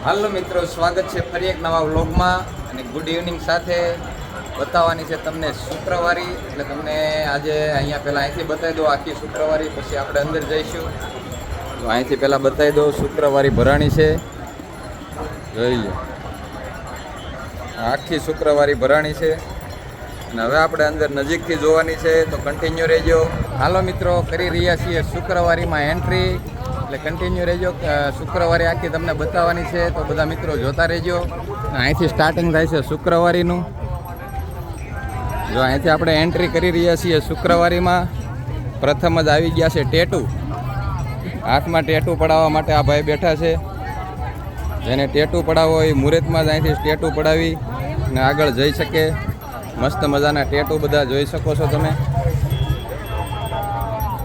હાલો મિત્રો, સ્વાગત છે ફરી એક નવા વ્લોગમાં અને ગુડ ઇવનિંગ સાથે બતાવવાની છે તમને શુક્રવારી. એટલે તમને આજે અહીંયા પહેલાં અહીંથી બતાવી દો આખી શુક્રવારી, પછી આપણે અંદર જઈશું. તો અહીંથી પહેલાં બતાવી દો શુક્રવારી ભરાણી છે, જોઈ લો આખી શુક્રવારી ભરાણી છે. અને હવે આપણે અંદર નજીકથી જોવાની છે, તો કન્ટિન્યુ રહેજો. હાલો મિત્રો, કરી રહ્યા છીએ શુક્રવારીમાં એન્ટ્રી, એટલે કન્ટિન્યુ રહેજો. શુક્રવારે આખી તમને બતાવવાની છે, તો બધા મિત્રો જોતા રહેજો. અહીંથી સ્ટાર્ટિંગ થાય છે શુક્રવારીનું. જો અહીંથી આપણે એન્ટ્રી કરી રહ્યા છીએ શુક્રવારીમાં. પ્રથમ જ આવી ગયા છે ટેટુ. હાથમાં ટેટુ પડાવવા માટે આ ભાઈ બેઠા છે. જેને ટેટુ પડાવવો હોય મુહૂર્તમાં જ અહીંથી ટેટુ પડાવી અને આગળ જઈ શકે. મસ્ત મજાના ટેટુ બધા જોઈ શકો છો તમે.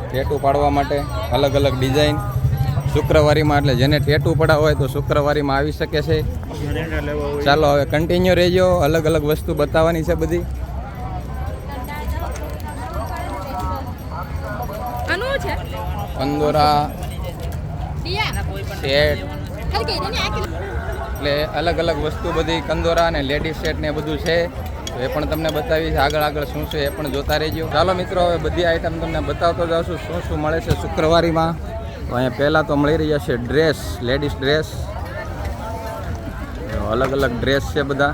ટેટુ પાડવા માટે અલગ અલગ ડિઝાઇન શુક્રવારીમાં, એટલે જેને ટેટુ પડાવવો હોય તો શુક્રવારીમાં આવી શકે છે. ચાલો હવે કન્ટિન્યુ રહેજો, અલગ અલગ વસ્તુ બતાવવાની છે બધી. કંદોરા સેટ, એટલે અલગ અલગ વસ્તુ બધી કંદોરા અને લેડીઝ સેટ ને બધું છે. તો એ પણ તમને બતાવીશ આગળ આગળ શું છે એ પણ જોતા રહેજો. ચાલો મિત્રો, હવે બધી આઈટમ તમને બતાવતો જાઉં છું શું શું મળે છે શુક્રવારીમાં. તો અહીંયા પહેલાં તો મળી રહ્યા છે ડ્રેસ, લેડીઝ ડ્રેસ. અલગ અલગ ડ્રેસ છે બધા.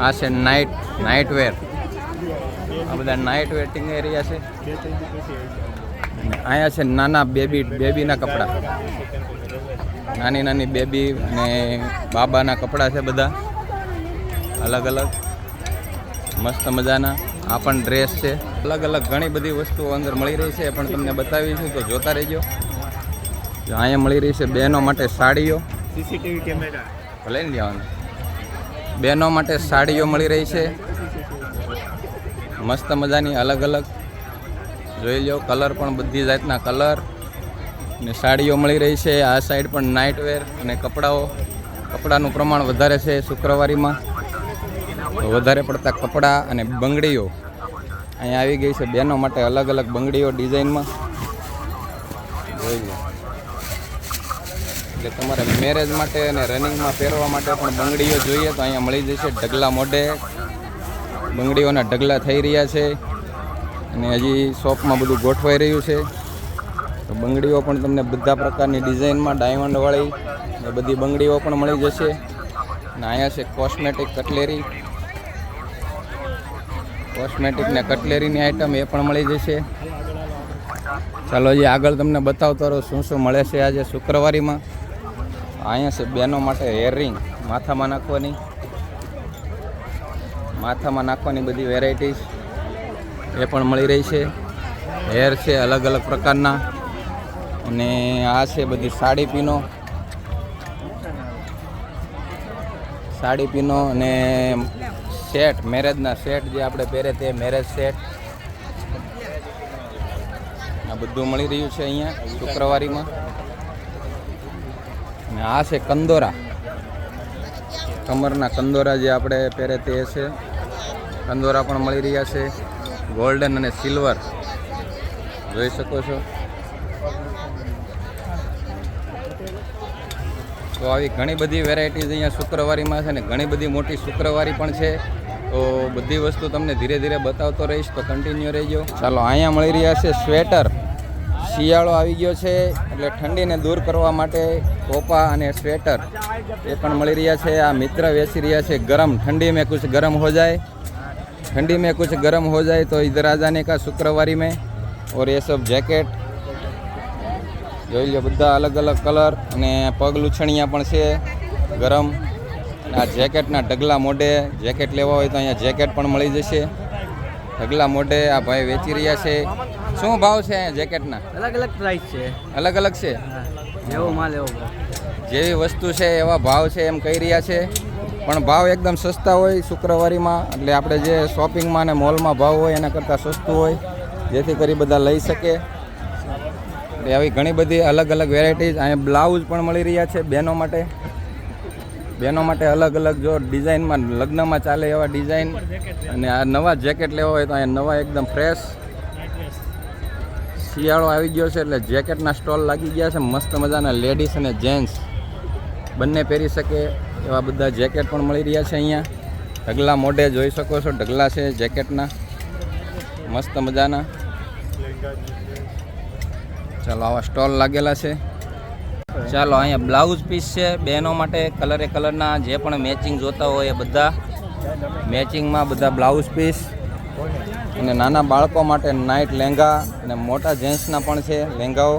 આ છે નાઇટ વેર. આ બધા નાઇટ વેર ટીંગાઈ રહ્યા છે. અહીંયા છે નાના બેબીના કપડાં. નાની નાની બેબી ને બાબાના કપડાં છે બધા અલગ અલગ મસ્ત મજાના. આ પણ ડ્રેસ છે. અલગ અલગ ઘણી બધી વસ્તુઓ અંદર મળી રહી છે, એ પણ તમને બતાવીશું, તો જોતા રહેજો. અહીંયા મળી રહી છે બહેનો માટે સાડીઓ. સીસીટીવી કેમેરા ભલે ને જવાનું. બહેનો માટે સાડીઓ મળી રહી છે મસ્ત મજાની અલગ અલગ. જોઈ લો કલર પણ બધી જાતના કલર ને સાડીઓ મળી રહી છે. આ સાઈડ પણ નાઇટ વેર અને કપડાનું પ્રમાણ વધારે છે શુક્રવારીમાં. તો વધારે પડતા કપડાં અને બંગડીઓ અહીંયા આવી ગઈ છે બહેનો માટે અલગ અલગ બંગડીઓ ડિઝાઇનમાં. જોઈ લો, એટલે તમારે મેરેજ માટે અને રનિંગમાં પહેરવા માટે પણ બંગડીઓ જોઈએ તો અહીંયા મળી જશે. ઢગલા મોઢે બંગડીઓના ઢગલા થઈ રહ્યા છે અને હજી શોપમાં બધું ગોઠવાઈ રહ્યું છે. તો બંગડીઓ પણ તમને બધા પ્રકારની ડિઝાઇનમાં ડાયમંડવાળી એ બધી બંગડીઓ પણ મળી જશે. અને અહીંયા છે કોસ્મેટિક કટલેરી, કોસ્મેટિક ને કટલેરીની આઈટમ એ પણ મળી જશે. ચાલો હજી આગળ તમને બતાવતો રહો શું શું મળે છે આજે શુક્રવારીમાં. અહીંયા છે બહેનો માટે હેરરિંગ, માથામાં નાખવાની બધી વેરાયટીઝ એ પણ મળી રહી છે. હેર છે અલગ અલગ પ્રકારના. અને આ છે બધી સાડી પીનો અને સેટ, મેરેજના સેટ જે આપણે પહેરે તે મેરેજ સેટ. આ બધું મળી રહ્યું છે અહીંયા શુક્રવારીમાં. અને આ છે કંદોરા, કમરના કંદોરા જે આપણે પહેરે તે છે. કંદોરા પણ મળી રહ્યા છે, ગોલ્ડન અને સિલ્વર જોઈ શકો છો. તો આવી ઘણી બધી વેરાયટીઝ અહીંયા શુક્રવારીમાં છે ને ઘણી બધી મોટી શુક્રવારી પણ છે. તો બધી વસ્તુ તમને ધીરે ધીરે બતાવતો રહીશ, તો કન્ટિન્યુ રહેજો. ચાલો, અહીંયા મળી રહ્યા છે સ્વેટર. શિયાળો આવી ગયો છે એટલે ઠંડીને દૂર કરવા માટે ટોપા અને સ્વેટર એ પણ મળી રહ્યા છે. આ મિત્ર વેચી રહ્યા છે ગરમ. ઠંડી में कुछ गर्म हो जाए तो इधर आ जाने का शुक्रवारी में. और ये सब जैकेट જોઈ લો બધા અલગ અલગ કલર. અને પગ લૂછણિયા પણ છે ગરમ. અને આ જેકેટના ઢગલા મોઢે જેકેટ લેવા હોય તો અહીંયા જેકેટ પણ મળી જશે ઢગલા મોઢે. આ ભાઈ વેચી રહ્યા છે. શું ભાવ છે અહીંયા જેકેટના? અલગ અલગ પ્રાઇસ છે. અલગ અલગ છે, જેવો માલ એવો જેવી વસ્તુ છે એવા ભાવ છે એમ કહી રહ્યા છે. પણ ભાવ એકદમ સસ્તા હોય શુક્રવારીમાં. એટલે આપણે જે શોપિંગમાં અને મોલમાં ભાવ હોય એના કરતાં સસ્તું હોય, જેથી કરી બધા લઈ શકે. એટલે આવી ઘણી બધી અલગ અલગ વેરાયટીઝ. અહીંયા બ્લાઉઝ પણ મળી રહ્યા છે બહેનો માટે અલગ અલગ. જો ડિઝાઇનમાં લગ્નમાં ચાલે એવા ડિઝાઇન. અને આ નવા જેકેટ લેવા હોય તો અહીંયા નવા એકદમ ફ્રેશ શિયાળો આવી ગયો છે એટલે જેકેટના સ્ટોલ લાગી ગયા છે. મસ્ત મજાના લેડીઝ અને જેન્ટ્સ બંને પહેરી શકે એવા બધા જેકેટ પણ મળી રહ્યા છે અહીંયા. ઢગલા મોઢે જોઈ શકો છો, ઢગલા છે જેકેટના મસ્ત મજાના. ચાલો આવા સ્ટોલ લાગેલા છે. ચાલો અહીંયા બ્લાઉઝ પીસ છે બહેનો માટે, કલરે કલરના જે પણ મેચિંગ જોતા હોય એ બધા મેચિંગમાં બધા બ્લાઉઝ પીસ. અને નાના બાળકો માટે નાઇટ લેંગા અને મોટા જેન્ટ્સના પણ છે લેંગાઓ,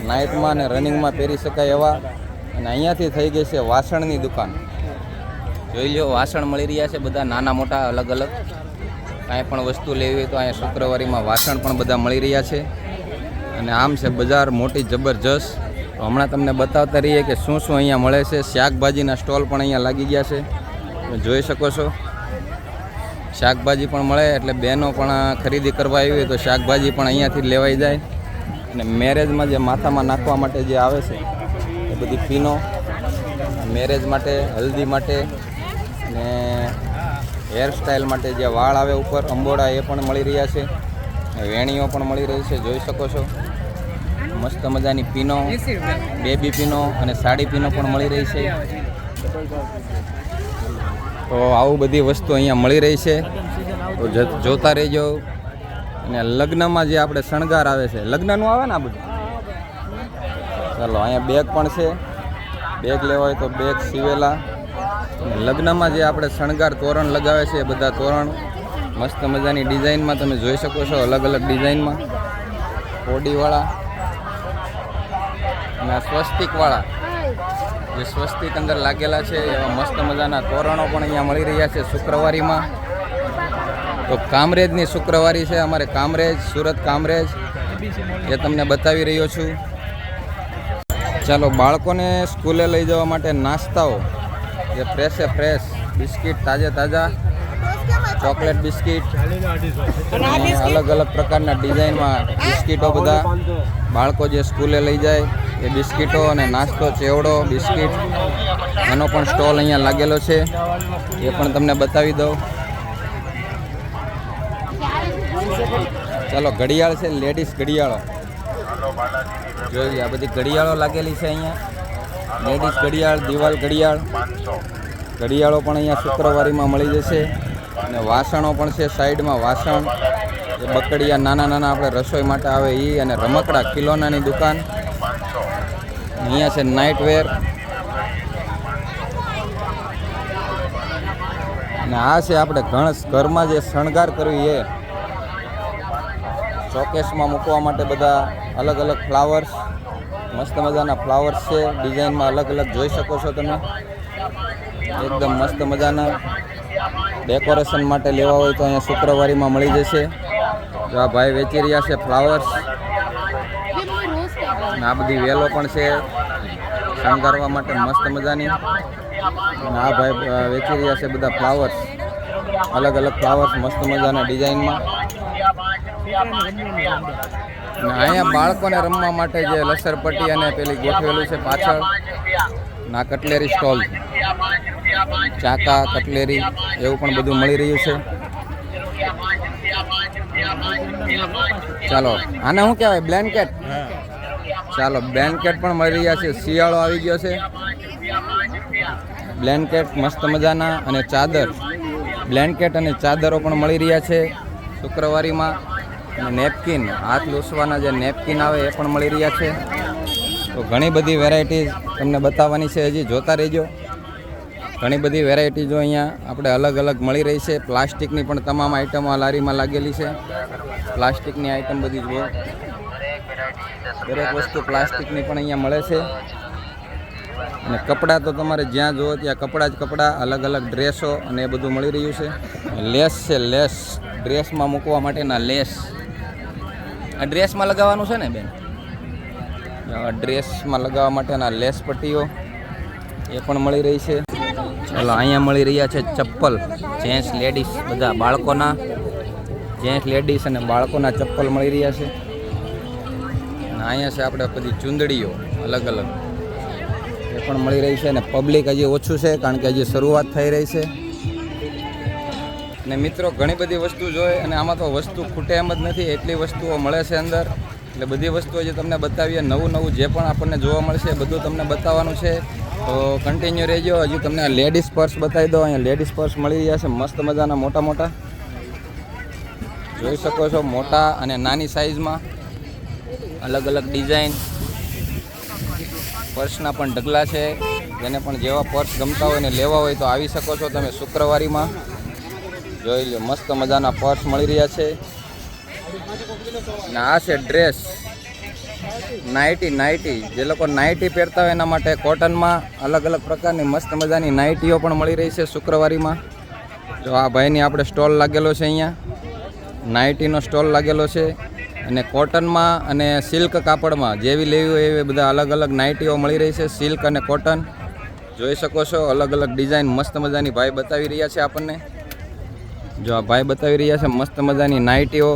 નાઇટમાં અને રનિંગમાં પહેરી શકાય એવા. અને અહીંયાથી થઈ ગઈ છે વાસણની દુકાન. જોઈ લો, વાસણ મળી રહ્યા છે બધા નાના મોટા અલગ અલગ. કાંઈ પણ વસ્તુ લેવી હોય તો અહીંયા શુક્રવારીમાં વાસણ પણ બધા મળી રહ્યા છે. અને આમ છે બજાર મોટી જબરજસ્ત. તો હમણાં તમને બતાવતા રહીએ કે શું શું અહીંયા મળે છે. શાકભાજીના સ્ટોલ પણ અહીંયા લાગી ગયા છે, તમે જોઈ શકો છો. શાકભાજી પણ મળે એટલે બહેનો પણ ખરીદી કરવા આવી હોય તો શાકભાજી પણ અહીંયાથી જ લેવાઈ જાય. અને મેરેજમાં જે માથામાં નાખવા માટે જે આવે છે એ બધી પીનો, મેરેજ માટે, હલ્દી માટે ને હેરસ્ટાઈલ માટે જે વાળ આવે ઉપર અંબોડા એ પણ મળી રહ્યા છે. વેણીઓ પણ મળી રહી છે, જોઈ શકો છો. મસ્ત મજાની પીનો, બેબી પીનો અને સાડી પીનો પણ મળી રહી છે. તો આવું બધી વસ્તુ અહીંયા મળી રહી છે, તો જોતા રહેજો. અને લગ્નમાં જે આપણે શણગાર આવે છે, લગ્નનું આવે ને આ બધું. ચાલો અહીંયા બેગ પણ છે, બેગ લેવા હોય તો બેગ સીવેલા. લગ્નમાં જે આપણે શણગાર તોરણ લગાવે છે એ બધા તોરણ મસ્ત મજાની ડિઝાઇનમાં તમે જોઈ શકો છો, અલગ અલગ ડિઝાઇનમાં. કોડીવાળા અને સ્વસ્તિકવાળા, જે સ્વસ્તિક અંદર લાગેલા છે એવા મસ્ત મજાના તોરણો પણ અહીંયા મળી રહ્યા છે શુક્રવારીમાં. તો કામરેજની શુક્રવારી છે અમારે, કામરેજ, સુરત કામરેજ, એ તમને બતાવી રહ્યો છું. ચાલો બાળકોને સ્કૂલે લઈ જવા માટે નાસ્તાઓ, જે ફ્રેશે ફ્રેશ બિસ્કિટ, તાજે તાજા ચોકલેટ બિસ્કિટ અને અલગ અલગ પ્રકારના ડિઝાઇનમાં બિસ્કિટો બધા બાળકો જે સ્કૂલે લઈ જાય એ બિસ્કિટો અને નાસ્તો, ચેવડો, બિસ્કિટ, એનો પણ સ્ટોલ અહીંયા લાગેલો છે, એ પણ તમને બતાવી દઉં. ચાલો ઘડિયાળ છે, લેડીઝ ઘડિયાળો જોઈએ. આ બધી ઘડિયાળો લાગેલી છે અહીંયા, લેડીઝ ઘડિયાળ, દિવાલ ઘડિયાળ, ઘડિયાળો પણ અહીંયા શુક્રવારીમાં મળી જશે. અને વાસણો પણ છે સાઈડમાં, વાસણ એ બકડિયા નાના નાના આપણે રસોઈ માટે આવે એ, અને રમકડા ખિલોનાની દુકાન. અહીંયા છે નાઇટ વેર. અને આ છે આપણે ઘરમાં જે શણગાર કરવી એ, શોકેસમાં મૂકવા માટે બધા અલગ અલગ ફ્લાવર્સ, મસ્ત મજાના ફ્લાવર્સ છે ડિઝાઇનમાં અલગ અલગ, જોઈ શકો છો તમે. એકદમ મસ્ત મજાના ડેકોરેશન માટે લેવા હોય તો અહીંયા શુક્રવારીમાં મળી જશે. જો આ ભાઈ વેચી રહ્યા છે ફ્લાવર્સ. અને આ બધી વેલો પણ છે શણગારવા માટે મસ્ત મજાની. અને આ ભાઈ વેચી રહ્યા છે બધા ફ્લાવર્સ, અલગ અલગ ફ્લાવર્સ મસ્ત મજાના ડિઝાઇનમાં. અને અહીંયા બાળકોને રમવા માટે જે લસરપટ્ટી અને પેલી ગોઠવેલું છે પાછળ, ના કટલેરી સ્ટોલ, ચાકા, કટલેરી એવું પણ બધું મળી રહ્યું છે. ચાલો આને શું કહેવાય, બ્લેન્કેટ. ચાલો બ્લેન્કેટ પણ મળી રહ્યા છે. શિયાળો આવી ગયો છે, બ્લેન્કેટ મસ્ત મજાના. અને ચાદર, બ્લેન્કેટ અને ચાદરો પણ મળી રહ્યા છે શુક્રવારીમાં. અને નેપકિન, હાથ લૂસવાના જે નેપકિન આવે એ પણ મળી રહ્યા છે. તો ઘણી બધી વેરાયટીઝ તમને બતાવવાની છે, હજી જોતા રહેજો. ઘણી બધી વેરાયટીઝો અહીંયા આપણે અલગ અલગ મળી રહી છે. પ્લાસ્ટિકની પણ તમામ આઇટમો આ લારીમાં લાગેલી છે. પ્લાસ્ટિકની આઇટમ બધી જુઓ, દરેક વસ્તુ પ્લાસ્ટિકની પણ અહીંયા મળે છે. અને કપડાં તો તમારે જ્યાં જુઓ ત્યાં કપડાં જ કપડાં, અલગ અલગ ડ્રેસો અને એ બધું મળી રહ્યું છે. લેસ છે, લેસ, ડ્રેસમાં મૂકવા માટેના લેસ. આ ડ્રેસમાં લગાવવાનું છે ને બેન, ડ્રેસમાં લગાવવા માટેના લેસ પટ્ટીઓ એ પણ મળી રહી છે. ચાલો અહીંયા મળી રહ્યા છે ચપ્પલ, જેન્ટ્સ, લેડીઝ બધા, બાળકોના, જેન્ટ્સ, લેડીઝ અને બાળકોના ચપ્પલ મળી રહ્યા છે. અને અહીંયા છે આપણે બધી ચૂંદડીઓ અલગ અલગ, એ પણ મળી રહી છે. અને પબ્લિક હજી ઓછું છે કારણ કે હજી શરૂઆત થઈ રહી છે. અને મિત્રો ઘણી બધી વસ્તુ જોઈએ અને આમાં તો વસ્તુ ખૂટે એમ જ નથી, એટલી વસ્તુઓ મળે છે અંદર. એટલે બધી વસ્તુઓ જે તમને બતાવીએ, નવું નવું જે પણ આપણને જોવા મળશે એ બધું તમને બતાવવાનું છે. તો કન્ટિન્યુ રહેજો. હજુ તમને લેડીઝ પર્સ બતાવી દો. અહીંયા લેડીઝ પર્સ મળી રહ્યા છે મસ્ત મજાના મોટા મોટા, જોઈ શકો છો. મોટા અને નાની સાઇઝમાં અલગ અલગ ડિઝાઇન પર્સના પણ ઢગલા છે. જેને પણ જેવા પર્સ ગમતા હોય ને લેવા હોય તો આવી શકો છો તમે શુક્રવારીમાં. જોઈ લો મસ્ત મજાના પર્સ મળી રહ્યા છે. અને આ છે ડ્રેસ, નાઇટી. જે લોકો નાઇટી પહેરતા હોય એના માટે કોટનમાં અલગ અલગ પ્રકારની મસ્ત મજાની નાઇટીઓ પણ મળી રહી છે શુક્રવારીમાં. જો આ ભાઈની આપણે સ્ટોલ લાગેલો છે, અહીંયા નાઇટીનો સ્ટોલ લાગેલો છે. અને કોટનમાં અને સિલ્ક કાપડમાં જેવી લેવી હોય એવી બધા અલગ અલગ નાઇટીઓ મળી રહી છે, સિલ્ક અને કોટન. જોઈ શકો છો અલગ અલગ ડિઝાઇન મસ્ત મજાની ભાઈ બતાવી રહ્યા છે આપણને. જો આ ભાઈ બતાવી રહ્યા છે મસ્ત મજાની નાઇટીઓ.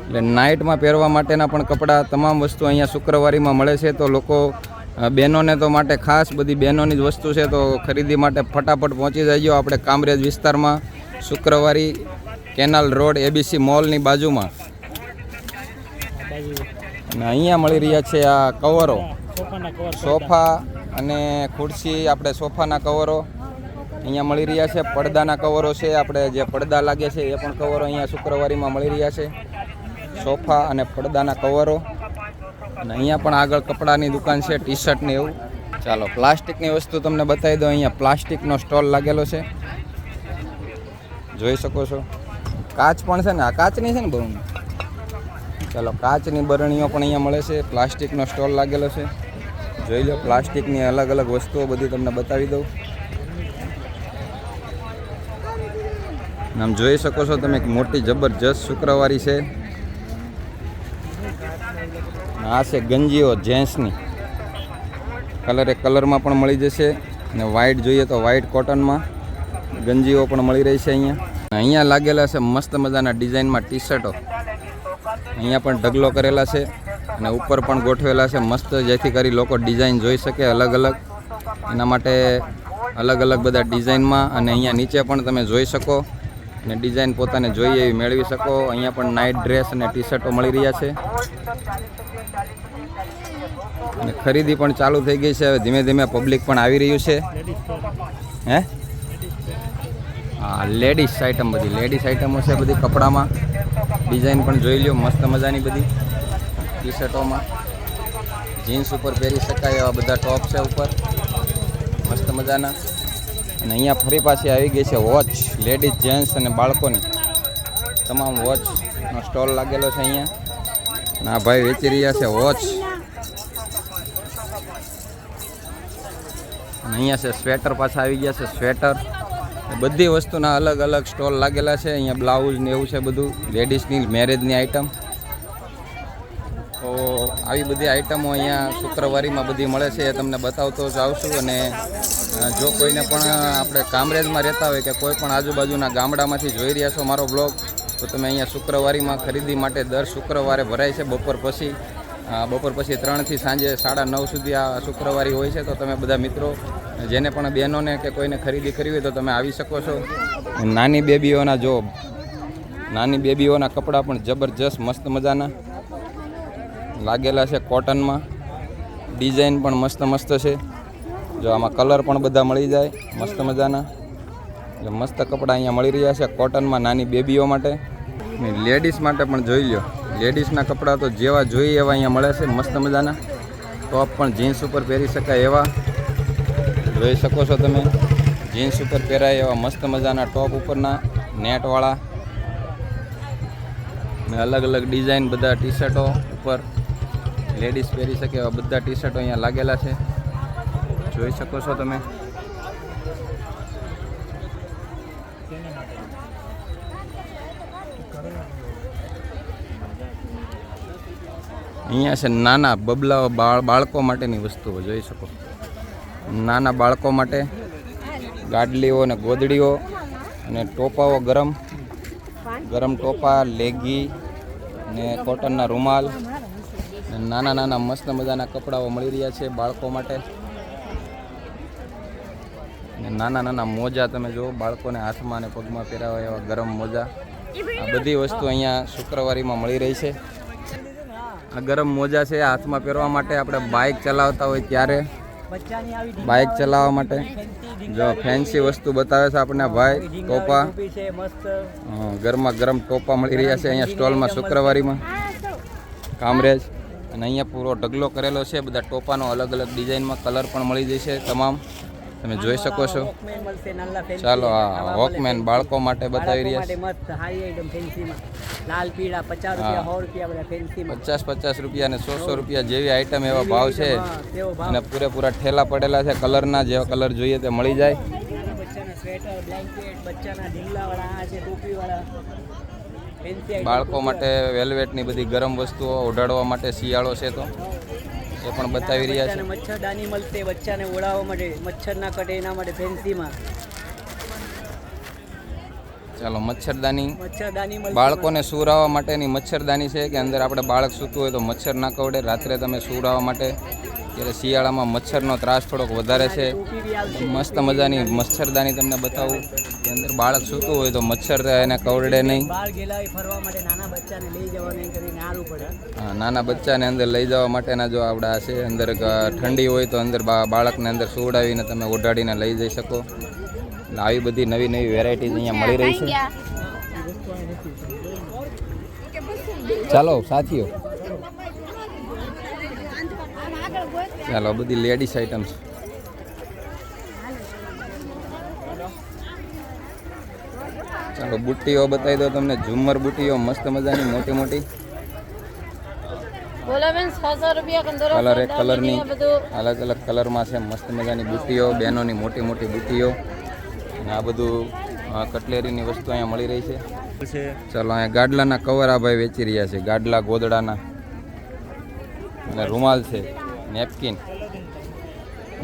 એટલે નાઇટમાં પહેરવા માટેના પણ કપડાં, તમામ વસ્તુ અહીંયા શુક્રવારીમાં મળે છે. તો લોકો બહેનોને તો માટે ખાસ બધી બહેનોની જ વસ્તુ છે. તો ખરીદી માટે ફટાફટ પહોંચી જજો આપણે કામરેજ વિસ્તારમાં, શુક્રવારી કેનાલ રોડ એબીસી મોલની બાજુમાં. અને અહીંયા મળી રહ્યા છે આ કવરો, સોફા અને ખુરશી, આપણે સોફાના કવરો અહીંયા મળી રહ્યા છે. પડદાના કવરો છે, આપણે જે પડદા લાગે છે એ પણ કવરો અહીંયા શુક્રવારીમાં મળી રહ્યા છે. સોફા અને પડદાના કવરો. અને અહીંયા પણ આગળ કપડાની દુકાન છે, ટી શર્ટની એવું. ચાલો પ્લાસ્ટિકની વસ્તુ તમને બતાવી દો. અહીંયા પ્લાસ્ટિકનો સ્ટોલ લાગેલો છે, જોઈ શકો છો. કાચ પણ છે ને, આ કાચની છે ને બહુ. ચાલો કાચની બરણીઓ પણ અહીંયા મળે છે. પ્લાસ્ટિકનો સ્ટોલ લાગેલો છે, જોઈ લો. પ્લાસ્ટિકની અલગ અલગ વસ્તુઓ બધી તમને બતાવી દઉં. આમ જોઈ શકો છો તમે, મોટી જબરજસ્ત શુક્રવારી છે. આ છે ગંજીઓ જેન્ટ્સની, કલરમાં પણ મળી જશે. અને વ્હાઇટ જોઈએ તો વ્હાઇટ કોટનમાં ગંજીઓ પણ મળી રહી છે. અહીંયા લાગેલા છે મસ્ત મજાના ડિઝાઇનમાં ટી શર્ટો. અહીંયા પણ ઢગલો કરેલા છે અને ઉપર પણ ગોઠવેલા છે મસ્ત, જેથી કરી લોકો ડિઝાઇન જોઈ શકે અલગ અલગ. એના માટે અલગ અલગ બધા ડિઝાઇનમાં. અને અહીંયા નીચે પણ તમે જોઈ શકો અને ડિઝાઇન પોતાને જોઈએ એવી મેળવી શકો. અહીંયા પણ નાઇટ ડ્રેસ અને ટી શર્ટો મળી રહ્યા છે. અને ખરીદી પણ ચાલુ થઈ ગઈ છે. હવે ધીમે ધીમે પબ્લિક પણ આવી રહ્યું છે. હે હા, લેડીઝ આઇટમ, બધી લેડીઝ આઇટમો છે બધી કપડામાં. ડિઝાઇન પણ જોઈ લો મસ્ત મજાની બધી ટી શર્ટોમાં. જીન્સ ઉપર પહેરી શકાય એવા બધા ટોપ છે ઉપર મસ્ત મજાના. અને અહીંયા ફરી પાછી આવી ગઈ છે વોચ, લેડીઝ, જેન્ટ્સ અને બાળકોની તમામ વોચનો સ્ટોલ લાગેલો છે અહીંયા. અને આ ભાઈ વેચી રહ્યા છે વોચ. અને અહીંયા છે સ્વેટર, પાછા આવી ગયા છે સ્વેટર. બધી વસ્તુના અલગ અલગ સ્ટોલ લાગેલા છે. અહીંયા બ્લાઉઝ ને એવું છે બધું, લેડીઝની મેરેજની આઇટમ. તો આવી બધી આઇટમો અહીંયા શુક્રવારીમાં બધી મળે છે, એ તમને બતાવતો જાઉં છું. અને જો કોઈને પણ આપણે કામરેજમાં રહેતા હોય કે કોઈ પણ આજુબાજુના ગામડામાંથી જોઈ રહ્યા છો મારો બ્લોગ, તો તમે અહીંયા શુક્રવારીમાં ખરીદી માટે દર શુક્રવારે ભરાય છે બપોર પછી 3 થી સાંજે 9:30 સુધી આ શુક્રવારી હોય છે. તો તમે બધા મિત્રો જેને પણ બહેનોને કે કોઈને ખરીદી કરવી હોય તો તમે આવી શકો છો. નાની બેબીઓના કપડાં પણ જબરજસ્ત મસ્ત મજાના લાગેલા છે કોટનમાં. ડિઝાઇન પણ મસ્ત મસ્ત છે. જો આમાં કલર પણ બધા મળી જાય મસ્ત મજાના. એટલે મસ્ત કપડાં અહીંયા મળી રહ્યા છે કોટનમાં નાની બેબીઓ માટે. લેડીઝ માટે પણ જોઈ લો, લેડીઝના કપડાં તો જેવા જોઈએ એવા અહીંયા મળે છે મસ્ત મજાના. ટોપ પણ જીન્સ ઉપર પહેરી શકાય એવા જોઈ શકો છો તમે. જીન્સ ઉપર પહેરાય એવા મસ્ત મજાના ટોપ ઉપરના નેટવાળા. ને અલગ અલગ ડિઝાઇન બધા ટી શર્ટો ઉપર લેડીઝ પહેરી શકે એવા બધા ટી શર્ટો અહીંયા લાગેલા છે, જોઈ શકો છો તમે. અહીંયા છે નાના બબલાઓ, બાળકો માટેની વસ્તુઓ જોઈ શકો. નાના બાળકો માટે ગાડલીઓ અને ગોદડીઓ અને ટોપાઓ, ગરમ ટોપા, લેગી ને કોટનના રૂમાલ. નાના નાના મસ્ત મજાના કપડાઓ મળી રહ્યા છે બાળકો માટે. અને નાના નાના મોજા તમે જુઓ, બાળકોને હાથમાં અને પગમાં પહેરાવા એવા ગરમ મોજા. આ બધી વસ્તુ અહીંયા શુક્રવારીમાં મળી રહી છે. આ ગરમ મોજા છે હાથમાં પહેરવા માટે, આપણે બાઇક ચલાવતા હોય ત્યારે બાઇક ચલાવવા માટે. જો ફેન્સી વસ્તુ બતાવે છે આપણને ભાઈ. ટોપા, ગરમા ગરમ ટોપા મળી રહ્યા છે અહીંયા સ્ટોલમાં શુક્રવારીમાં. કામરેજ. અને અહીંયા પૂરો ઢગલો કરેલો છે બધા ટોપાનો, અલગ અલગ ડિઝાઇનમાં કલર પણ મળી જશે તમામ, તમે જોઈ શકો છો. ચાલો આ વોકમેન બાળકો માટે બતાવી રહ્યા છે. 50 રૂપિયા અને 100 રૂપિયા જેવી આઈટમ, એવા ભાવ છે. અને પૂરેપૂરા ઠેલા પડેલા છે કલરના, જેવા કલર જોઈએ તે મળી જાય. બાળકો માટે વેલ્વેટની બધી ગરમ વસ્તુઓ ઓઢાડવા માટે, શિયાળો છે તો એ પણ બતાવી રહ્યા છે. મચ્છરદાની મળશે બચ્ચાને ઓળાવવા માટે, મચ્છર ના કટે એના માટે ફેન્સીમાં. ચાલો મચ્છરદાની બાળકોને સુરાવવા માટેની મચ્છરદાની છે, કે અંદર આપણે બાળક સૂતું હોય તો મચ્છર ના કરડે. રાત્રે તમે સુરાવવા માટે, ત્યારે શિયાળામાં મચ્છરનો ત્રાસ થોડોક વધારે છે. મસ્ત મજાની મચ્છરદાની તમને બતાવું, કે અંદર બાળક સૂતું હોય તો મચ્છર એને કરડે નહીં. હા, નાના બચ્ચાને અંદર લઈ જવા માટેના જો આપણા છે. અંદર ઠંડી હોય તો અંદર બાળકને અંદર સુવડાવીને તમે ઓઢાડીને લઈ જઈ શકો. આવી બધી નવી નવી વેરાયટીઝ અહીંયા મળી રહી છે. ચાલો સાથીઓ, ચાલો બધી લેડીઝ આઇટમ્સ. ચાલો બુટ્ટીઓ બતાવી દો તમને, ઝુમ્મર બુટ્ટીઓ મસ્ત મજાની મોટી મોટી. કલર એક કલરની અલગ અલગ કલરમાં છે, મસ્ત મજાની બુટ્ટીઓ, બહેનોની મોટી મોટી બુટ્ટીઓ. અને આ બધું કટલેરીની વસ્તુ અહીંયા મળી રહી છે. ચાલો અહીંયા ગાડલાના કવર આ ભાઈ વેચી રહ્યા છે, ગાડલા ગોદડાના. અને રૂમાલ છે,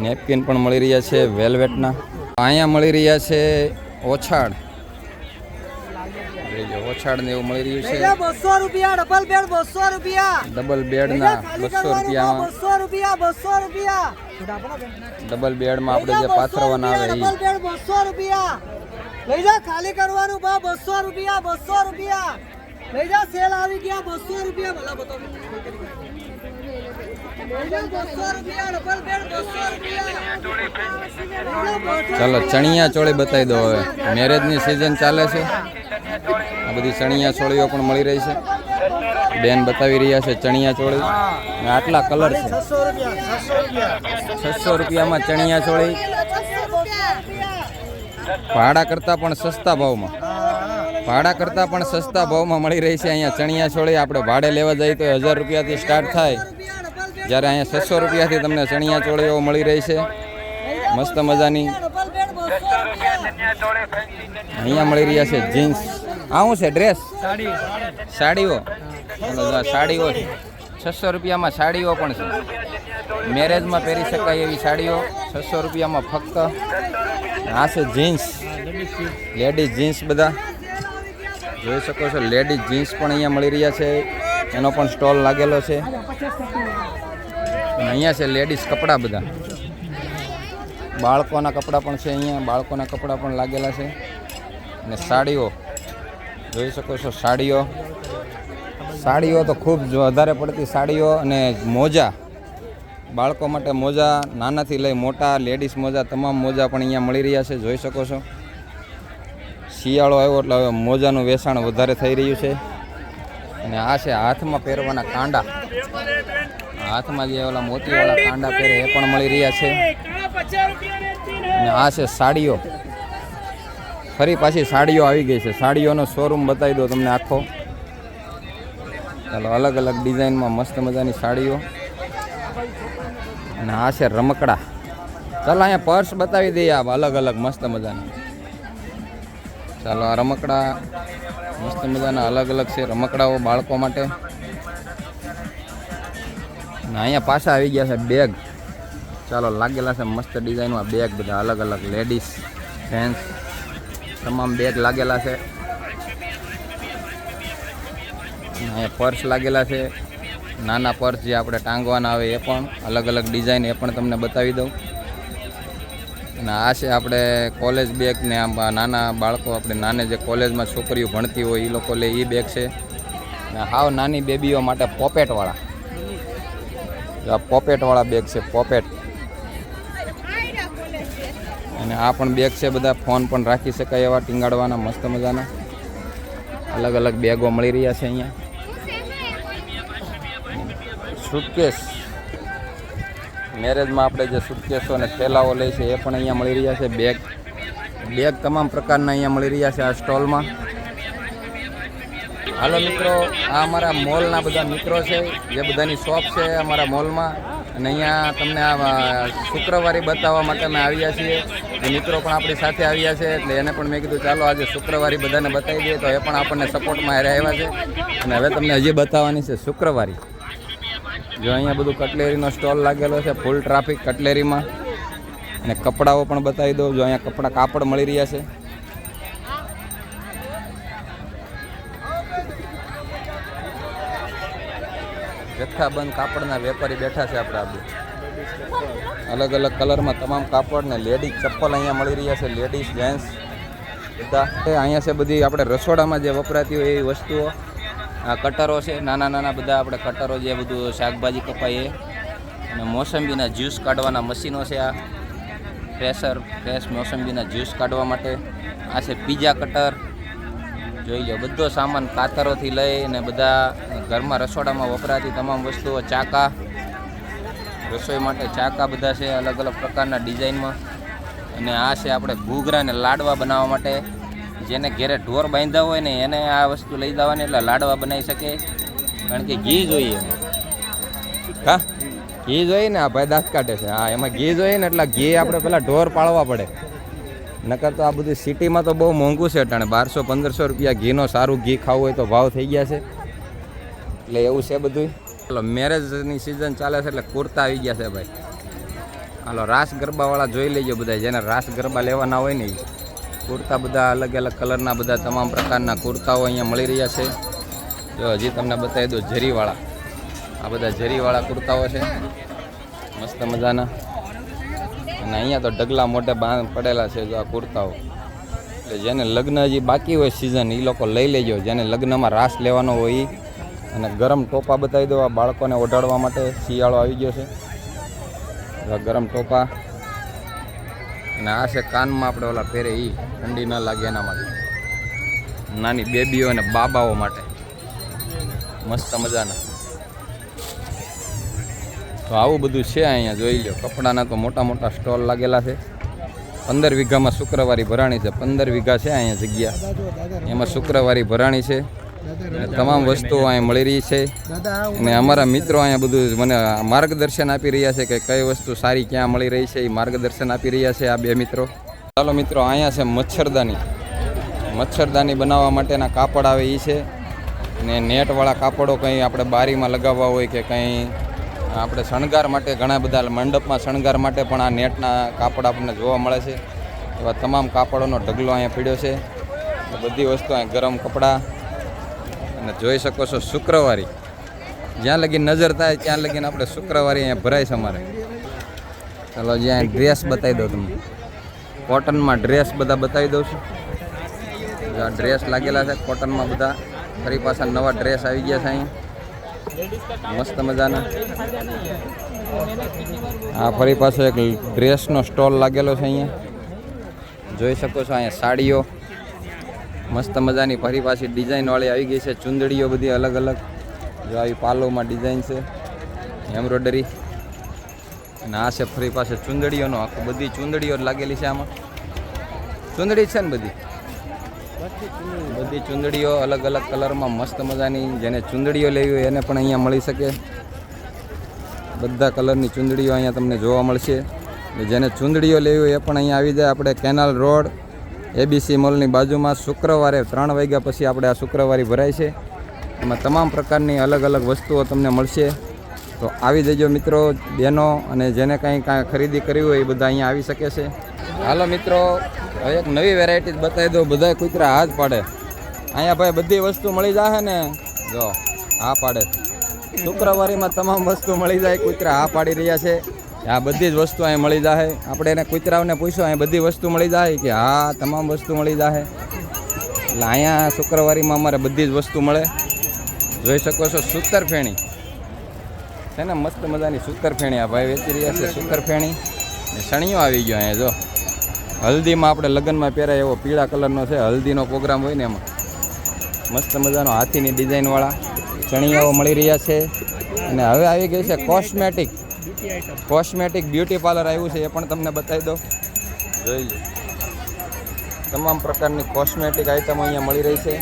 નેપકિન પણ મળી રહ્યા છે વેલ્વેટના. અહીંયા મળી રહ્યા છે ઓછાડ, ઓછાડ ને એવું મળી રહ્યું છે. 200 રૂપિયા ડબલ બેડ, 200 રૂપિયા ડબલ બેડના 200 રૂપિયામાં. 200 રૂપિયા ડબલ બેડમાં આપણે જે પાથરવાના આવે એ. ડબલ બેડ 200 રૂપિયા લઈ જા, ખાલી કરવાનું ભાવ 200 રૂપિયા, 200 રૂપિયા લઈ જા. સેલ આવી ગયા 200 રૂપિયા. ભલા બતાવો, ચાલો ચણિયા ચોળી બતાવી દો. હવે મેરેજની સિઝન ચાલે છે, આ બધી ચણિયા ચોળીઓ પણ મળી રહી છે. બેન બતાવી રહ્યા છે ચણિયા ચોળી. અને આટલા કલર છે, 600 રૂપિયામાં ચણિયા ચોળી. ભાડા કરતાં પણ સસ્તા ભાવમાં, મળી રહી છે અહીંયા ચણિયા ચોળી. આપણે ભાડે લેવા જઈએ તો 1000 રૂપિયાથી સ્ટાર્ટ થાય, જ્યારે અહીંયા 600 રૂપિયાથી તમને ચણિયા ચોળીઓ મળી રહી છે મસ્ત મજાની. અહીંયા મળી રહ્યા છે જીન્સ. આવું છે ડ્રેસ, સાડીઓ. સાડીઓ 600 રૂપિયામાં સાડીઓ પણ છે, મેરેજમાં પહેરી શકાય એવી સાડીઓ 600 રૂપિયામાં ફક્ત. આ છે જીન્સ, લેડીઝ જીન્સ બધા જોઈ શકો છો. લેડીઝ જીન્સ પણ અહીંયા મળી રહ્યા છે, એનો પણ સ્ટોલ લાગેલો છે. અહીંયા છે લેડીઝ કપડાં બધા, બાળકોના કપડાં પણ છે અહીંયા, બાળકોના કપડાં પણ લાગેલા છે. અને સાડીઓ જોઈ શકો છો, સાડીઓ તો ખૂબ વધારે પડતી સાડીઓ. અને મોજા, બાળકો માટે મોજા, નાનાથી લઈ મોટા લેડીઝ મોજા, તમામ મોજા પણ અહીંયા મળી રહ્યા છે, જોઈ શકો છો. શિયાળો આવ્યો એટલે હવે મોજાનું વેચાણ વધારે થઈ રહ્યું છે. અને આ છે હાથમાં પહેરવાના કાંડા, હાથમાં જે ઓલા મોતીવાળા કાંડા પહેરે એ પણ મળી રહ્યા છે. અને આ છે સાડીઓ, ફરી પાછી સાડીઓ આવી ગઈ છે. સાડીઓનો શોરૂમ બતાવી દો તમને આખો. ચાલો અલગ અલગ ડિઝાઇનમાં મસ્ત મજાની સાડીઓ. અને આ છે રમકડા. ચાલો અહીંયા પર્સ બતાવી દઈએ અલગ અલગ મસ્ત મજાના. ચાલો આ રમકડા મસ્ત મજાના અલગ અલગ છે, રમકડાઓ બાળકો માટે. અને અહીંયા પાછા આવી ગયા છે બેગ. ચાલો લાગેલા છે મસ્ત ડિઝાઇનમાં બેગ બધા અલગ અલગ, લેડીઝ જેન્ટ્સ તમામ બેગ લાગેલા છે. અહીંયા પર્સ લાગેલા છે, નાના પર્સ જે આપણે ટાંગવાના આવે એ પણ અલગ અલગ ડિઝાઇન, એ પણ તમને બતાવી દઉં. અને આ છે આપણે કોલેજ બેગ ને આમ નાના બાળકો આપણે નાને જે કોલેજમાં છોકરીઓ ભણતી હોય એ લોકો લે એ બેગ છે. અને હાવ નાની બેબીઓ માટે પોપેટવાળા, આ પોપેટવાળા બેગ છે, પોપેટ. અને આ પણ બેગ છે, બધા ફોન પણ રાખી શકાય એવા ટીંગાડવાના મસ્ત મજાના અલગ અલગ બેગો મળી રહ્યા છે અહીંયા. સુટકેસ, મેરેજમાં આપણે જે સુટકેસો અને થેલાઓ લે છે એ પણ અહીંયા મળી રહ્યા છે. બેગ તમામ પ્રકારના અહીંયા મળી રહ્યા છે આ સ્ટોલમાં. હાલો મિત્રો, આ અમારા મોલના બધા મિત્રો છે, જે બધાની શોપ છે અમારા મોલમાં. અને અહીંયા તમને આ શુક્રવારે બતાવવા માટે અમે આવ્યા છીએ. એ મિત્રો પણ આપણી સાથે આવ્યા છે, એટલે એને પણ મેં કીધું ચાલો આજે શુક્રવારે બધાને બતાવી દઈએ, તો એ પણ આપણને સપોર્ટમાં આવ્યા છે. અને હવે તમને હજી બતાવવાની છે શુક્રવારે. જો અહીંયા બધું કટલેરીનો સ્ટોલ લાગેલો છે, ફૂલ ટ્રાફિક કટલેરીમાં. અને કપડાઓ પણ બતાવી દઉં. જો અહીંયા કપડાં કાપડ મળી રહ્યા છે. જથ્થાબંધ કાપડના વેપારી બેઠા છે આપણે અલગ અલગ કલરમાં તમામ કાપડ ને લેડીઝ ચપ્પલ અહીંયા મળી રહ્યા છે, લેડીઝ જેન્ટ્સ બધા. અહીંયા છે બધી આપણે રસોડામાં જે વપરાતી હોય એવી વસ્તુઓ. આ કટરો છે, નાના નાના બધા આપણે કટરો જે બધું શાકભાજી કપાય એ. અને મોસંબીના જ્યુસ કાઢવાના મશીનો છે. આ ફ્રેશ મોસંબીના જ્યુસ કાઢવા માટે. આ છે પીઝા કટર, જોઈ લો. બધો સામાન કાતરોથી લઈને બધા ઘરમાં રસોડામાં વપરાતી તમામ વસ્તુઓ. ચાકા, રસોઈ માટે ચાકા બધા છે અલગ અલગ પ્રકારના ડિઝાઇનમાં. અને આ છે આપણે ઘૂઘરા ને લાડવા બનાવવા માટે. જેને ઘેરે ઢોર બાંધ્યા હોય ને એને આ વસ્તુ લઈ જવાની, એટલે લાડવા બનાવી શકે. કારણ કે ઘી જોઈએ. હા, ઘી જોઈએ ને. આ ભાઈ દાંત કાઢે છે. હા, એમાં ઘી જોઈએ ને, એટલે ઘી આપણે પેલા ઢોર પાળવા પડે. નકર તો આ બધું સિટીમાં તો બહુ મોંઘું છે અટાણે. 1200-1500 રૂપિયા ઘીનો. સારું ઘી ખાવું હોય તો ભાવ થઈ ગયા છે. એટલે એવું છે બધું. ચાલો, મેરેજની સિઝન ચાલે છે એટલે કુર્તા આવી ગયા છે ભાઈ. હાલો, રાસ ગરબાવાળા જોઈ લેજો બધા, જેને રાસ ગરબા લેવાના હોય ને. કુર્તા બધા અલગ અલગ કલરના બધા તમામ પ્રકારના કુર્તાઓ અહીંયા મળી રહ્યા છે. જો હજી તમને બતાવી દો જરીવાળા. આ બધા જરીવાળા કુર્તાઓ છે મસ્ત મજાના. અને અહીંયા તો ઢગલા મોઢે પડેલા છે જો આ કુર્તાઓ. એટલે જેને લગ્ન હજી બાકી હોય સિઝન, એ લોકો લઈ લેજો. જેને લગ્નમાં રાસ લેવાનો હોય એ. અને ગરમ ટોપા બતાવી દો, આ બાળકોને ઓઢાડવા માટે. શિયાળો આવી ગયો છે, ગરમ ટોપા. અને આ છે કાનમાં આપણે ઓલા પહેરે એ, ઠંડી ન લાગે એના માટે. નાની બેબીઓ અને બાબાઓ માટે મસ્ત મજાના. તો આવું બધું છે અહીંયા, જોઈ લો. કપડાના તો મોટા મોટા સ્ટોલ લાગેલા છે. 15 વીઘામાં શુક્રવારી ભરાણી છે. 15 વીઘા છે અહીંયા જગ્યા, એમાં શુક્રવારી ભરાણી છે. અને તમામ વસ્તુઓ અહીંયા મળી રહી છે. અને અમારા મિત્રો અહીંયા બધું મને માર્ગદર્શન આપી રહ્યા છે કે કઈ વસ્તુ સારી ક્યાં મળી રહી છે. એ માર્ગદર્શન આપી રહ્યા છે આ બે મિત્રો. ચાલો મિત્રો, અહીંયા છે મચ્છરદાની બનાવવા માટેના કાપડ આવે એ છે. અને નેટવાળા કાપડો કંઈ આપણે બારીમાં લગાવવા હોય કે કંઈ આપણે શણગાર માટે, ઘણા બધા મંડપમાં શણગાર માટે પણ આ નેટના કાપડ આપણને જોવા મળે છે. એવા તમામ કાપડોનો ઢગલો અહીંયા પીડ્યો છે. બધી વસ્તુ અહીંયા ગરમ કપડાં. અને જોઈ શકો છો શુક્રવારી, જ્યાં લગી નજર થાય ત્યાં લગીને આપણે શુક્રવારી અહીંયા ભરાય છે અમારે. ચાલો, જ્યાં ડ્રેસ બતાવી દઉં તમને. કોટનમાં ડ્રેસ બધા બતાવી દઉં છું. આ ડ્રેસ લાગેલા છે કોટનમાં બધા. ફરી પાછા નવા ડ્રેસ આવી ગયા છે અહીંયા મસ્ત મજાના. આ ફરી પાછો એક ડ્રેસનો સ્ટોલ લાગેલો છે અહીંયા, જોઈ શકો છો. અહીંયા સાડીઓ મસ્ત મજાની ફરી પાછી ડિઝાઇનવાળી આવી ગઈ છે. ચૂંદડીઓ બધી અલગ અલગ. જો આવી પાલોમાં ડિઝાઇન છે, એમ્બ્રોઇડરી. અને આ છે ફરી પાસે ચૂંદડીઓનો આખું, બધી ચૂંદડીઓ લાગેલી છે આમાં. ચૂંદડી છે ને બધી ચૂંદડીઓ અલગ અલગ કલરમાં મસ્ત મજાની. જેને ચૂંદડીઓ લેવી હોય એને પણ અહીંયા મળી શકે. બધા કલરની ચૂંદડીઓ અહીંયા તમને જોવા મળશે. જેને ચૂંદડીઓ લેવી હોય એ પણ અહીંયા આવી જાય. આપણે કેનાલ રોડ એબીસી મોલની બાજુમાં શુક્રવારે 3 વાગ્યા પછી આપણે આ શુક્રવારી ભરાય છે. એમાં તમામ પ્રકારની અલગ અલગ વસ્તુઓ તમને મળશે. તો આવી જજો મિત્રો, બહેનો, અને જેને કાંઈ ખરીદી કરવી હોય એ બધા અહીંયા આવી શકે છે. હાલો મિત્રો, હવે એક નવી વેરાયટી બતાવી દો. બધા કૂતરા હાથ પાડે. અહીંયા ભાઈ બધી વસ્તુ મળી જાય ને. જો હા પાડે. શુક્રવારીમાં તમામ વસ્તુ મળી જાય. કૂતરા હા પાડી રહ્યા છે. આ બધી જ વસ્તુ અહીં મળી જાય. આપણે એને કૂતરાઓને પૂછ્યું અહીં બધી વસ્તુ મળી જાય કે હા તમામ વસ્તુ મળી જાય. એટલે અહીંયા શુક્રવારીમાં અમારે બધી જ વસ્તુ મળે. જોઈ શકો છો સૂતરફેણી છે ને, મસ્ત મજાની સૂતરફેણી આ ભાઈ વેચી રહ્યા છે. સૂતરફેણી ને સણિયો આવી ગયો અહીંયા જો. હલ્દીમાં આપણે લગ્નમાં પહેરાય એવો પીળા કલરનો છે, હલ્દીનો પ્રોગ્રામ હોય ને એમાં મસ્ત મજાનો હાથીની ડિઝાઇનવાળા ચણિયાઓ મળી રહ્યા છે. અને હવે આવી ગઈ છે કોસ્મેટિક બ્યુટી પાર્લર આવ્યું છે, એ પણ તમને બતાવી દો. જોઈ લો તમામ પ્રકારની કોસ્મેટિક આઇટમ અહીંયા મળી રહી છે.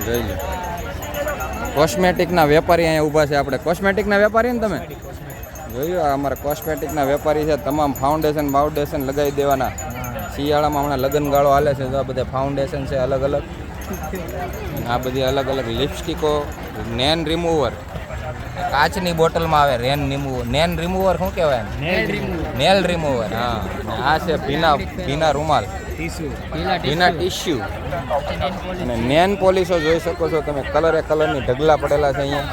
જોઈ લો કોસ્મેટિકના વેપારી અહીંયા ઊભા છે. આપણે કોસ્મેટિકના વેપારી ને તમે જોયું, આ અમારા કોસ્મેટિકના વેપારી છે. તમામ ફાઉન્ડેશન લગાવી દેવાના. શિયાળામાં હમણાં લગ્નગાળો હાલે છે તો આ બધા ફાઉન્ડેશન છે અલગ અલગ. આ બધી અલગ અલગ લિપસ્ટિકો, નેન રિમૂવર કાચની બોટલમાં આવે. નેન રિમૂવર શું કહેવાય? Nail remover. હા, આ છે ભીના રૂમાલ, ભીના ટીશ્યુ અને નેન પોલિશો જોઈ શકો છો તમે. કલરની ઢગલા પડેલા છે અહીંયા.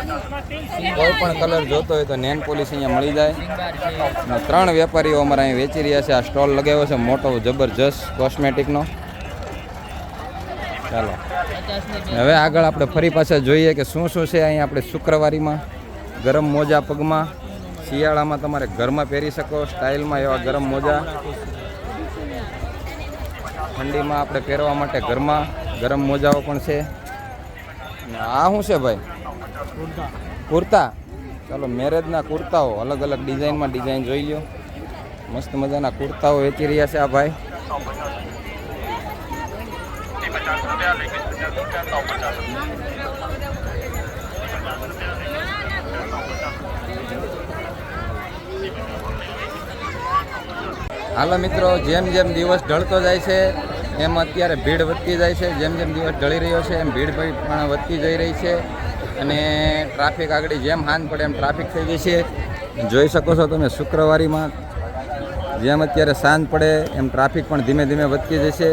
કોઈ પણ કલર જોતો હોય તો નેન પોલિશ અહીંયા મળી જાય. અને 3 વેપારીઓ અમારા અહીં વેચી રહ્યા છે. આ સ્ટોલ લગાવ્યો છે મોટો જબરજસ્ત કોસ્મેટિકનો. ચાલો હવે આગળ આપણે ફરી પાછા જોઈએ કે શું છે અહીંયા આપણે શુક્રવારીમાં. ગરમ મોજા પગમાં, શિયાળામાં તમારે ઘરમાં પહેરી શકો સ્ટાઇલમાં એવા ગરમ મોજા. ઠંડીમાં આપણે પહેરવા માટે ઘરમાં ગરમ મોજાઓ પણ છે. આ શું છે ભાઈ? કુર્તા. ચાલો મેરેજના કુર્તાઓ અલગ અલગ ડિઝાઇનમાં ડિઝાઇન જોઈ લો. મસ્ત મજાના કુર્તાઓ વેચી રહ્યા છે આ ભાઈ. હાલો મિત્રો, જેમ જેમ દિવસ ઢળતો જાય છે એમ અત્યારે ભીડ વધતી જાય છે. જેમ જેમ દિવસ ઢળી રહ્યો છે એમ ભીડ પણ વધતી જઈ રહી છે. અને ટ્રાફિક આગળ જેમ હાંજ પડે એમ ટ્રાફિક થઈ ગઈ છે. જોઈ શકો છો તમે શુક્રવારીમાં જેમ અત્યારે સાંજ પડે એમ ટ્રાફિક પણ ધીમે ધીમે વધતી જશે.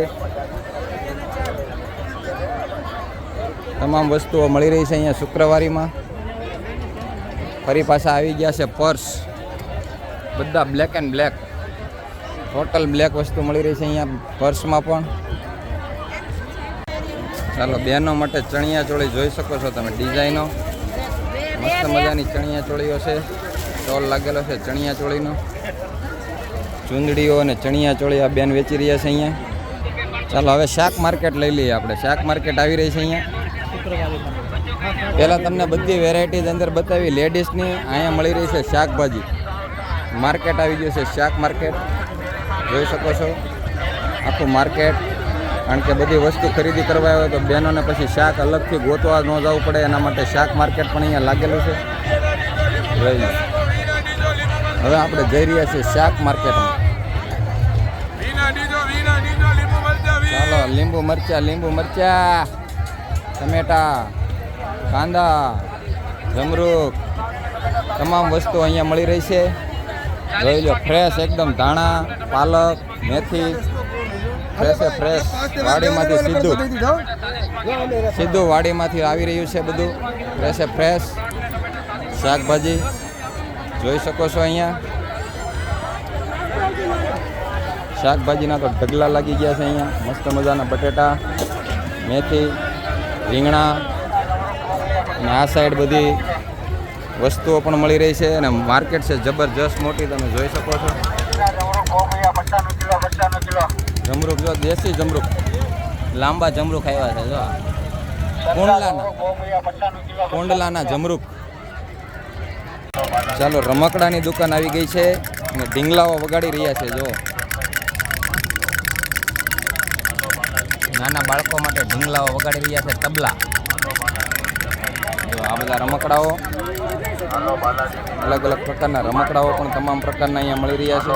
તમામ વસ્તુઓ મળી રહી છે અહીંયા શુક્રવારીમાં. ફરી પાછા આવી ગયા છે પર્સ, બધા black and black, total black વસ્તુ મળી રહી છે અહીંયા પર્સમાં પણ. ચાલો બહેનો માટે ચણિયા ચોળી જોઈ શકો છો તમે. ડિઝાઇનો મસ્ત મજાની ચણિયા ચોળીઓ છે. સ્ટોલ લાગેલો છે ચણિયા ચોળીનો. ચૂંદડીઓ અને ચણિયા ચોળી આ બેન વેચી રહ્યા છે અહીંયા. ચાલો હવે શાક માર્કેટ લઈ લઈએ આપણે. શાક માર્કેટ આવી રહી છે અહીંયા. પહેલાં તમને બધી વેરાયટીઝ અંદર બતાવી લેડીઝની. અહીંયા મળી રહી છે શાકભાજી. માર્કેટ આવી ગયું છે શાક માર્કેટ, જોઈ શકો છો આખું માર્કેટ. કારણ કે બધી વસ્તુ ખરીદી કરવા હોય તો બહેનોને પછી શાક અલગથી ગોતવા ન જવું પડે, એના માટે શાક માર્કેટ પણ અહીંયા લાગેલું છે. જોઈ હવે આપણે જઈ રહ્યા છીએ શાક માર્કેટમાં. ચાલો લીંબુ મરચા, ટમેટા, કાંદા, જમરૂખ તમામ વસ્તુ અહીંયા મળી રહી છે. જોઈ લો ફ્રેશ એકદમ. ધાણા, પાલક, મેથી ફ્રેશ વાડીમાંથી સીધું વાડીમાંથી આવી રહ્યું છે બધું ફ્રેશ શાકભાજી જોઈ શકો છો અહીંયા. શાકભાજીના તો ઢગલા લાગી ગયા છે અહીંયા. મસ્ત મજાના બટેટા, મેથી, રીંગણા અને આ સાઈડ બધી વસ્તુઓ પણ મળી રહી છે. અને માર્કેટ છે જબરજસ્ત મોટી, તમે જોઈ શકો છો. જમરૂખ જો, દેશી જમરૂખ, લાંબા જમરૂખ આવ્યા છે જો. કોંડલાના જમરૂખ. ચાલો રમકડાની દુકાન આવી ગઈ છે અને ઢીંગલાઓ વગાડી રહ્યા છે. જો નાના બાળકો માટે ઢીંગલાઓ વગાડી રહ્યા છે, તબલા. જો આ બધા રમકડાઓ, અલગ અલગ પ્રકારના રમકડાઓ પણ તમામ પ્રકારના અહીંયા મળી રહ્યા છે.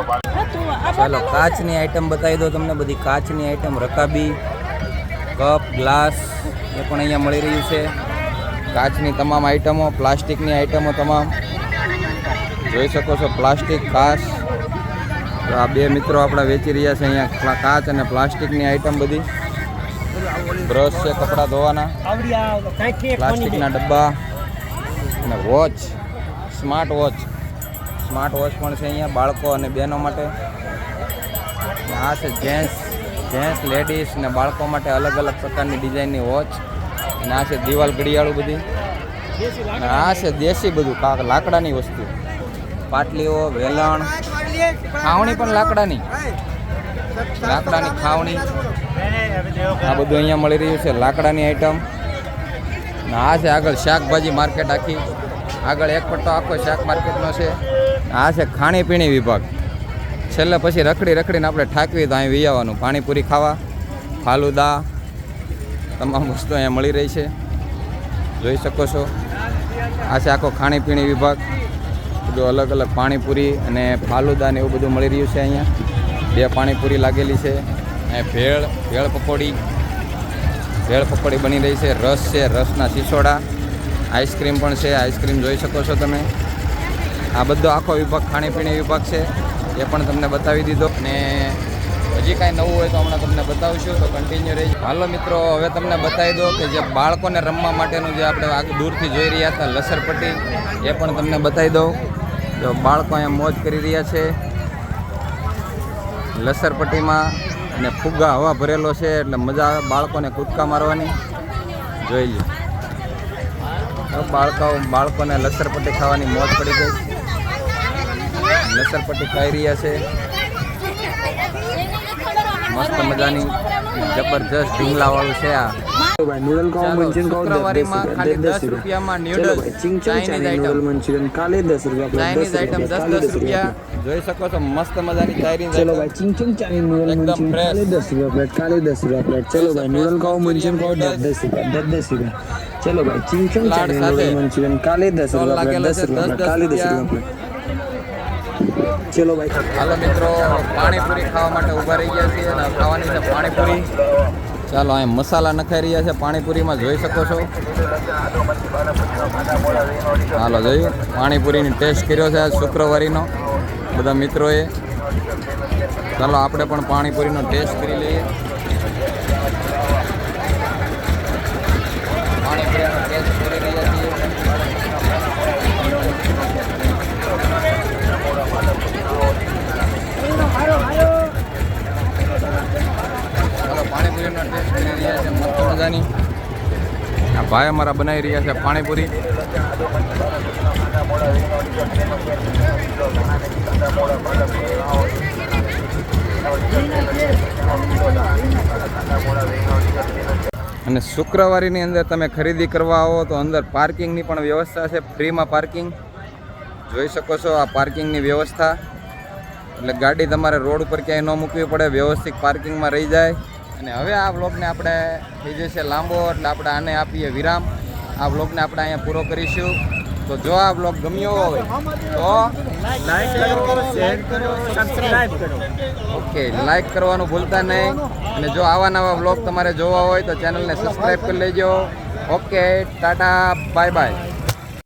ચાલો કાચની આઈટમ બતાવી દો તમને. બધી કાચની આઈટમ, રકાબી, કપ, ગ્લાસ એ પણ અહીંયા મળી રહ્યું છે. કાચની તમામ આઈટમો, પ્લાસ્ટિકની આઈટમો તમામ જોઈ શકો છો. પ્લાસ્ટિક, કાચ. તો આ બે મિત્રો આપણા વેચી રહ્યા છે અહીંયા કાચ અને પ્લાસ્ટિકની આઈટમ બધી. બ્રશ છે કપડાં ધોવાના, પ્લાસ્ટિકના ડબ્બા અને વોચ, સ્માર્ટ વોચ પણ છે અહીંયા બાળકો અને બહેનો માટે. આ છે જેન્ટ્સ લેડીઝ ને બાળકો માટે અલગ અલગ પ્રકારની ડિઝાઇનની વોચ. અને આ છે દિવાલ ઘડિયાળું બધી. અને આ છે દેશી બધું લાકડાની વસ્તુ, પાટલીઓ, વેલણ, ખાવણી પણ લાકડાની ખાવણી. આ બધું અહીંયા મળી રહ્યું છે લાકડાની આઈટમ. અને આ છે આગળ શાકભાજી માર્કેટ, આખી આગળ એક પટ્ટો આખો શાક માર્કેટનો છે. આ છે ખાણીપીણી વિભાગ. છેલ્લે પછી રખડીને આપણે ઠાકવી તો અહીં વી આવવાનું પાણીપુરી ખાવા, ફાલુદા, તમામ વસ્તુ અહીંયા મળી રહી છે, જોઈ શકો છો. આ છે આખો ખાણીપીણી વિભાગ, બધું અલગ અલગ પાણીપુરી અને ફાલુદા ને એવું બધું મળી રહ્યું છે. અહીંયા 2 પાણીપુરી લાગેલી છે. અહીંયા ભેળ પકોડી બની રહી છે. રસ છે, રસના સિસોડા, આઈસ્ક્રીમ પણ છે, આઈસ્ક્રીમ જોઈ શકો છો તમે. આ બધો આખો વિભાગ ખાણીપીણી વિભાગ છે, એ પણ તમને બતાવી દીધો. ને હજી કાંઈ નવું હોય તો હમણાં તમને બતાવશું, તો કન્ટિન્યુ રહેજો. હાલો મિત્રો, હવે તમને બતાવી દો કે જે બાળકોને રમવા માટેનું જે આપણે આગળ દૂરથી જોઈ રહ્યા હતા લસરપટ્ટી, એ પણ તમને બતાવી દઉં. જો બાળકો અહીંયા મોજ કરી રહ્યા છે લસરપટ્ટીમાં, અને ફુગ્ગા હવા ભરેલો છે એટલે મજા આવે બાળકોને કૂદકા મારવાની. જોઈ લો બાળકોને લસરપટ્ટી ખાવાની મોજ પડી ગઈ. લસરપટ્ટી ખાઈ રહ્યા છે, મસ્ત મજાની જબરજસ્ત ઢીંગલાવાળું છે. આ શુક્રવારીમાં ખાલી 10 રૂપિયામાં ન્યૂડલ્સ ચાઇનીઝ આઈટમ 10 રૂપિયા. જોઈ શકો છો મસ્ત મજાની ચાઇનીઝ चलो भाई चिंग चिंग चाइनीज नूडल एकदम मंचूरियन fresh. काले 10 रुपया प्लेट काले 10 रुपया प्लेट चलो भाई नूडल खाओ मंचूरियन खाओ 10 रुपया 10 रुपया चलो भाई चिंग चिंग लाड चाइनीज साथे. नूडल मंचूरियन काले 10 स्टॉल रुपया प्लेट लागेला 10 છે, रुपया 10 प्लेट काले 10 રૂપિયા. रुपया प्लेट चलो भाई હાલો મિત્રો, પાણીપુરી ખાવા માટે ઊભા રહી ગયા છીએ અને ખાવાની છે પાણીપુરી. ચાલો, અહીં મસાલા નખાઈ રહ્યા છે પાણીપુરીમાં, જોઈ શકો છો. હાલો જોયું, પાણીપુરીની ટેસ્ટ કર્યો છે આજ શુક્રવારીનો બધા મિત્રોએ. ચાલો આપણે પણ પાણીપુરીનો ટેસ્ટ કરી લઈએ. પાણીપુરીનો ટેસ્ટ કરી રહ્યા છીએ. ચાલો પાણીપુરીનો ટેસ્ટ કરી રહ્યા છે મસ્ત મજાની. આ ભાઈ અમારા બનાવી રહ્યા છે પાણીપુરી. અને શુક્રવારીની અંદર તમે ખરીદી કરવા આવો તો અંદર પાર્કિંગની પણ વ્યવસ્થા છે, ફ્રીમાં પાર્કિંગ. જોઈ શકો છો આ પાર્કિંગની વ્યવસ્થા, એટલે ગાડી તમારે રોડ ઉપર ક્યાંય ન મૂકવી પડે, વ્યવસ્થિત પાર્કિંગમાં રહી જાય. અને હવે આ વ્લોગને આપણે થઈ જશે લાંબો, એટલે આપણે આને આપીએ વિરામ. આ વ્લોગને આપણે અહીંયા પૂરો કરીશું. તો જો આ વ્લોગ ગમ્યો હોય તો લાઈક કરો, શેર કરો, સબસ્ક્રાઇબ કરો. ઓકે, લાઈક કરવાનું ભૂલતા નહીં. અને જો આવા નવા વ્લોગ તમારે જોવા હોય તો ચેનલને સબસ્ક્રાઈબ કરી લેજો. Okay, Tata, bye bye.